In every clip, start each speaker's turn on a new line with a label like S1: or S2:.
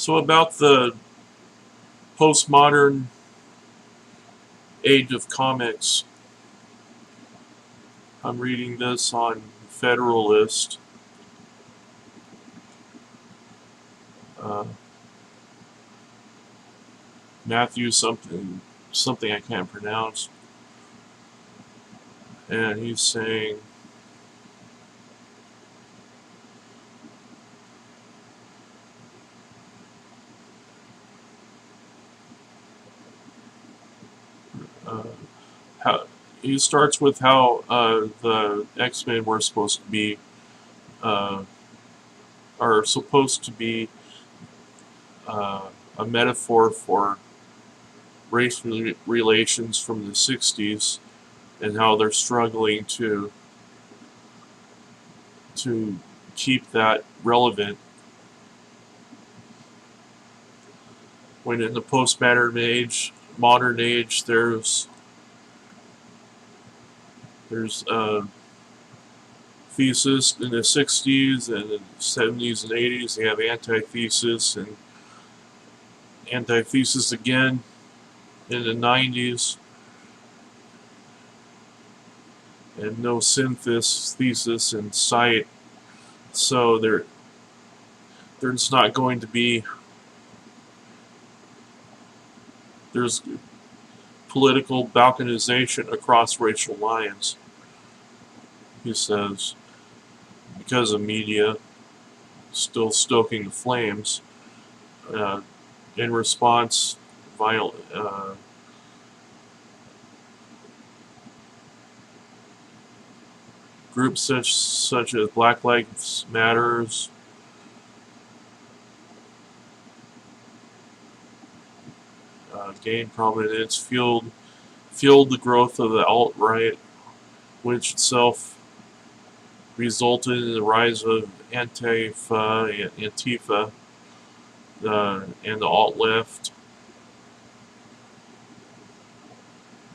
S1: So about the postmodern age of comics, I'm reading this on Federalist. Uh, Matthew something I can't pronounce, and he's saying uh, how he starts with how the X-Men were supposed to be uh, are supposed to be a metaphor for race relations from the 60s and how they're struggling to keep that relevant when in the modern age there's thesis in the 60s and the 70s and 80s. They have antithesis and antithesis again in the 90s, and no synthesis in sight. So there's not going to be there's political balkanization across racial lines, he says, because of media still stoking the flames. In response, groups such as Black Lives Matters, gained prominence, fueled the growth of the alt-right, which itself resulted in the rise of Antifa, and the alt-left,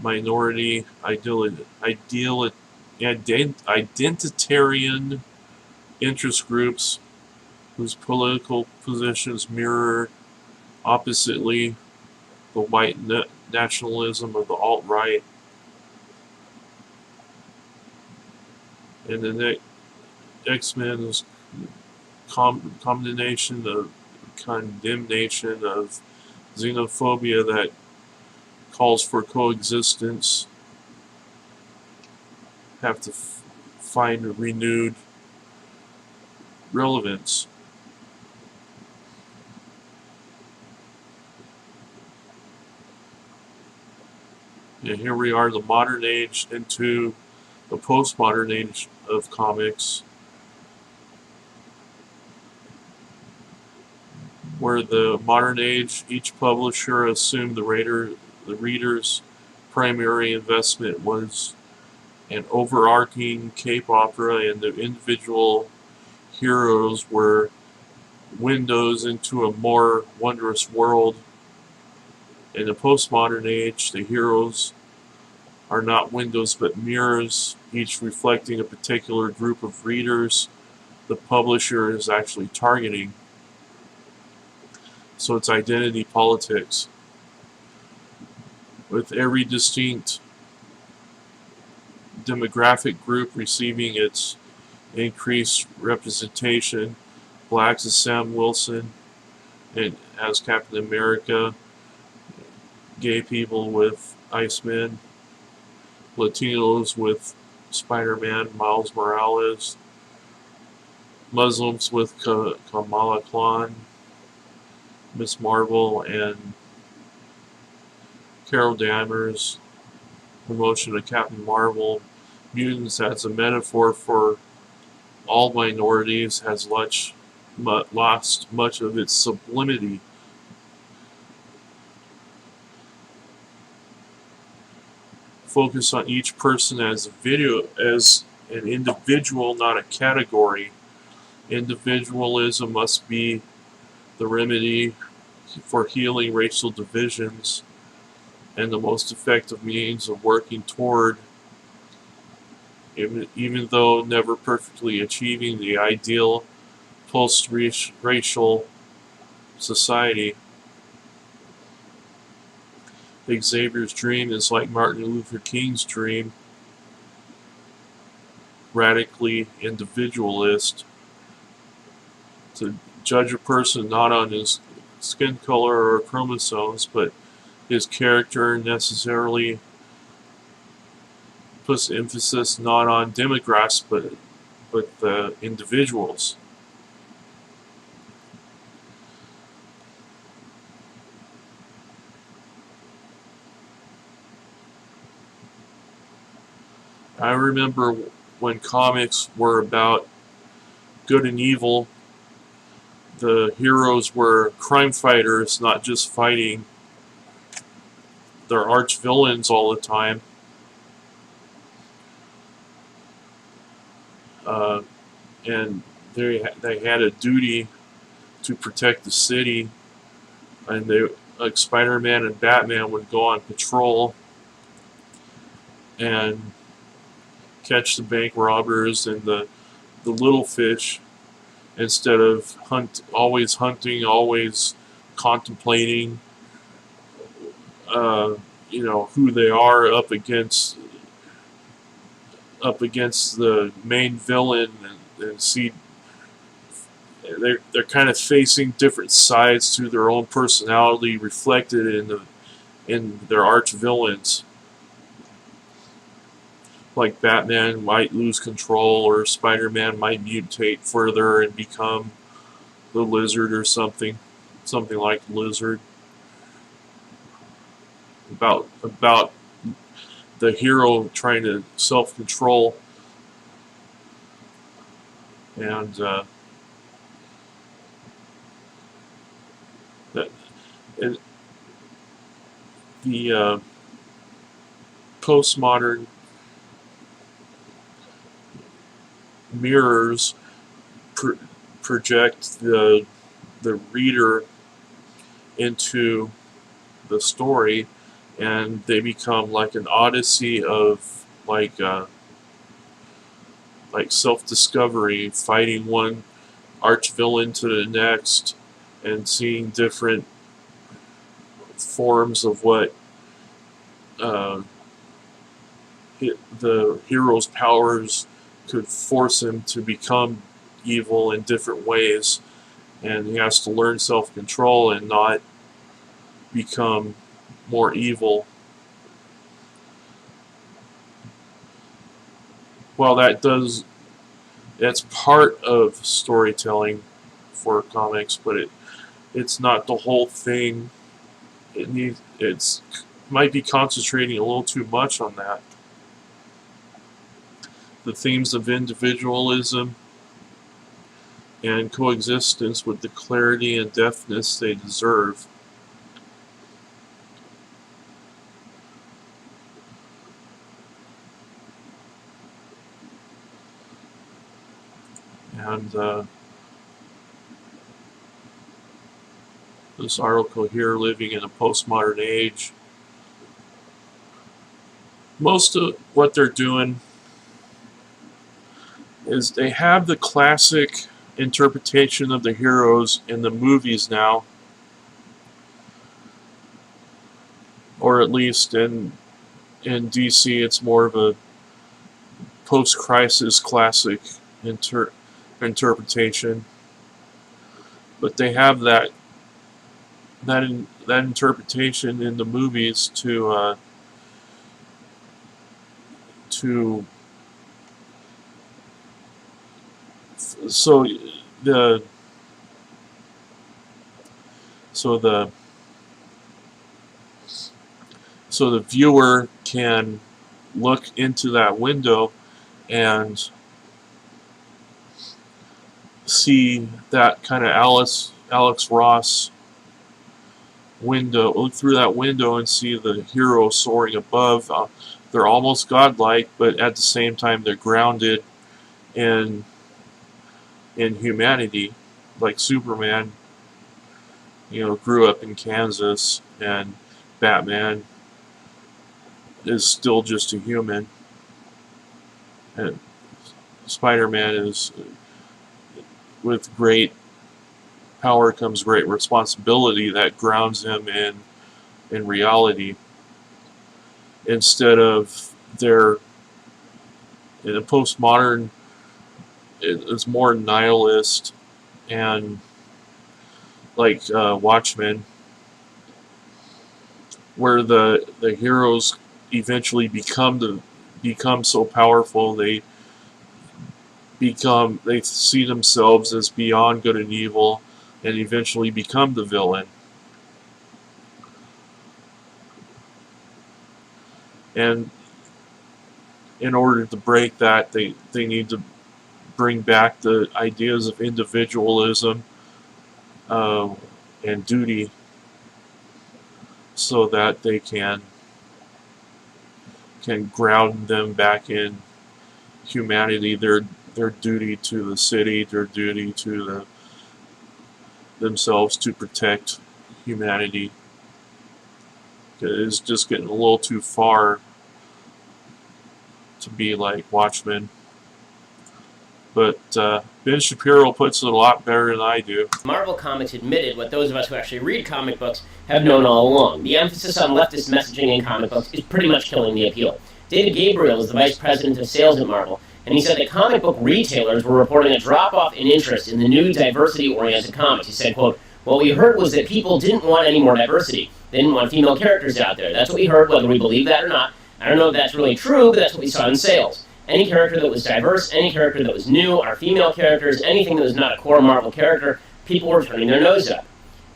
S1: minority identitarian interest groups whose political positions mirror oppositely the white nationalism of the alt-right. And the X-Men's condemnation of xenophobia that calls for coexistence have to find a renewed relevance. And here we are, the modern age into the postmodern age of comics, where the modern age, each publisher assumed the reader's primary investment was an overarching cape opera, and the individual heroes were windows into a more wondrous world. In the postmodern age, the heroes are not windows but mirrors, each reflecting a particular group of readers the publisher is actually targeting. So it's identity politics, with every distinct demographic group receiving its increased representation. Blacks as Sam Wilson and as Captain America, gay people with Iceman, Latinos with Spider-Man, Miles Morales, Muslims with Kamala Khan, Miss Marvel, and Carol Danvers' promotion of Captain Marvel. Mutants as a metaphor for all minorities has lost much of its sublimity. Focus on each person as an individual, not a category. Individualism must be the remedy for healing racial divisions and the most effective means of working toward, even though never perfectly achieving, the ideal post-racial society. Xavier's dream is like Martin Luther King's dream, radically individualist, to judge a person not on his skin color or chromosomes, but his character. Necessarily puts emphasis not on demographics, but the individuals. I remember when comics were about good and evil, the heroes were crime fighters, not just fighting their arch villains all the time. Uh, and they had a duty to protect the city, and they, like Spider-Man and Batman, would go on patrol and catch the bank robbers and the little fish, instead of always hunting, always contemplating, who they are up against the main villain, and see they're kind of facing different sides to their own personality reflected in their arch villains. Like Batman might lose control, or Spider-Man might mutate further and become the Lizard or something like Lizard. About the hero trying to self-control, and that and the postmodern mirrors project the reader into the story, and they become like an odyssey of like self-discovery, fighting one arch villain to the next, and seeing different forms of what the hero's powers could force him to become evil in different ways, and he has to learn self-control and not become more evil. Well, that's part of storytelling for comics, but it's not the whole thing. It's might be concentrating a little too much on that. The themes of individualism and coexistence with the clarity and deftness they deserve. And this article here, living in a postmodern age, most of what they're doing is they have the classic interpretation of the heroes in the movies now, or at least in DC it's more of a post-crisis classic interpretation, but they have that interpretation in the movies to so the viewer can look into that window and see that kind of Alex Ross window, look through that window and see the hero soaring above. They're almost godlike, but at the same time they're grounded in humanity, like Superman, grew up in Kansas, and Batman is still just a human, and Spider-Man is with great power comes great responsibility that grounds him in reality, instead of their, in a postmodern, it's more nihilist, and like Watchmen, where the heroes eventually become so powerful they see themselves as beyond good and evil, and eventually become the villain. And in order to break that, they need to bring back the ideas of individualism and duty, so that they can ground them back in humanity, their duty to the city, their duty to themselves to protect humanity. It's just getting a little too far to be like Watchmen. But Ben Shapiro puts it a lot better than I do.
S2: Marvel Comics admitted what those of us who actually read comic books have known all along. The emphasis on leftist messaging in comic books is pretty much killing the appeal. David Gabriel is the vice president of sales at Marvel, and he said that comic book retailers were reporting a drop-off in interest in the new diversity-oriented comics. He said, quote, "What we heard was that people didn't want any more diversity. They didn't want female characters out there. That's what we heard, whether we believe that or not. I don't know if that's really true, but that's what we saw in sales. Any character that was diverse, any character that was new, our female characters, anything that was not a core Marvel character, people were turning their nose up."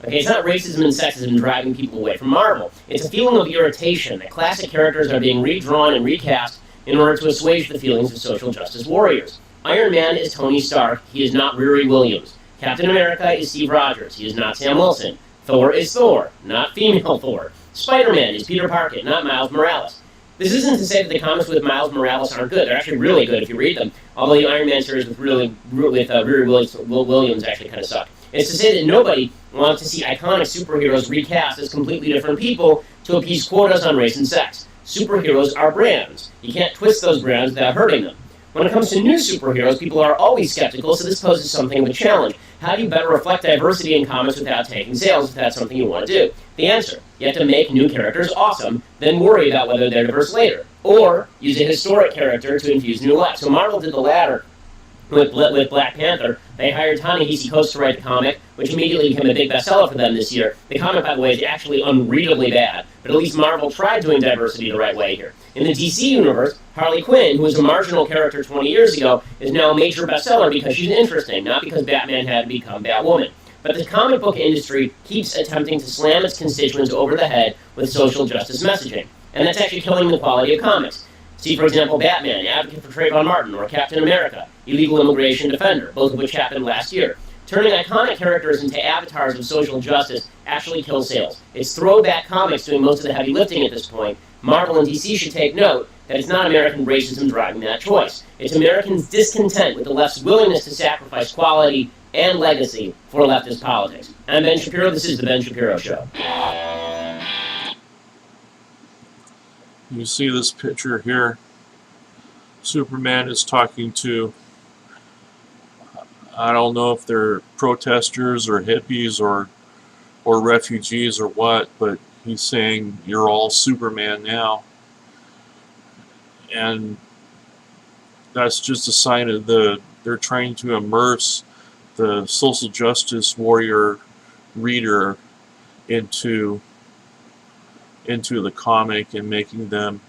S2: Okay, it's not racism and sexism driving people away from Marvel. It's a feeling of irritation that classic characters are being redrawn and recast in order to assuage the feelings of social justice warriors. Iron Man is Tony Stark. He is not Riri Williams. Captain America is Steve Rogers. He is not Sam Wilson. Thor is Thor, not female Thor. Spider-Man is Peter Parker, not Miles Morales. This isn't to say that the comics with Miles Morales aren't good. They're actually really good if you read them. Although the Iron Man series with Riri Williams actually kind of suck. It's to say that nobody wants to see iconic superheroes recast as completely different people to appease quotas on race and sex. Superheroes are brands. You can't twist those brands without hurting them. When it comes to new superheroes, people are always skeptical, so this poses something of a challenge. How do you better reflect diversity in comics without taking sales, if that's something you want to do? The answer: you have to make new characters awesome, then worry about whether they're diverse later. Or use a historic character to infuse new life. So Marvel did the latter with Black Panther. They hired Ta-Nehisi Coates to write the comic, which immediately became a big bestseller for them this year. The comic, by the way, is actually unreadably bad, but at least Marvel tried doing diversity the right way here. In the DC universe, Harley Quinn, who was a marginal character 20 years ago, is now a major bestseller because she's interesting, not because Batman had to become Batwoman. But the comic book industry keeps attempting to slam its constituents over the head with social justice messaging, and that's actually killing the quality of comics. See, for example, Batman, advocate for Trayvon Martin, or Captain America, illegal immigration defender, both of which happened last year. Turning iconic characters into avatars of social justice actually kills sales. It's throwback comics doing most of the heavy lifting at this point. Marvel and DC should take note that it's not American racism driving that choice. It's Americans' discontent with the left's willingness to sacrifice quality and legacy for leftist politics. I'm Ben Shapiro. This is The Ben Shapiro Show.
S1: You see this picture here. Superman is talking to, I don't know if they're protesters or hippies or refugees or what, but he's saying, "You're all Superman now." And that's just a sign of they're trying to immerse the social justice warrior reader into the comic and making them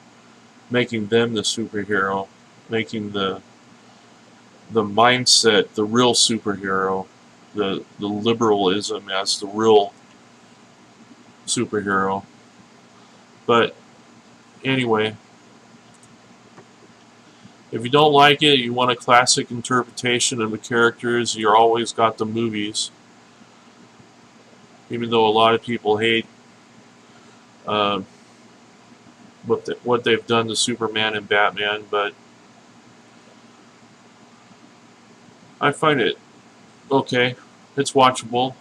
S1: the superhero, making the mindset the real superhero, the liberalism as the real superhero. But anyway, if you don't like it, you want a classic interpretation of the characters, you're always got the movies. Even though a lot of people hate what they've done to Superman and Batman, but I find it okay. It's watchable.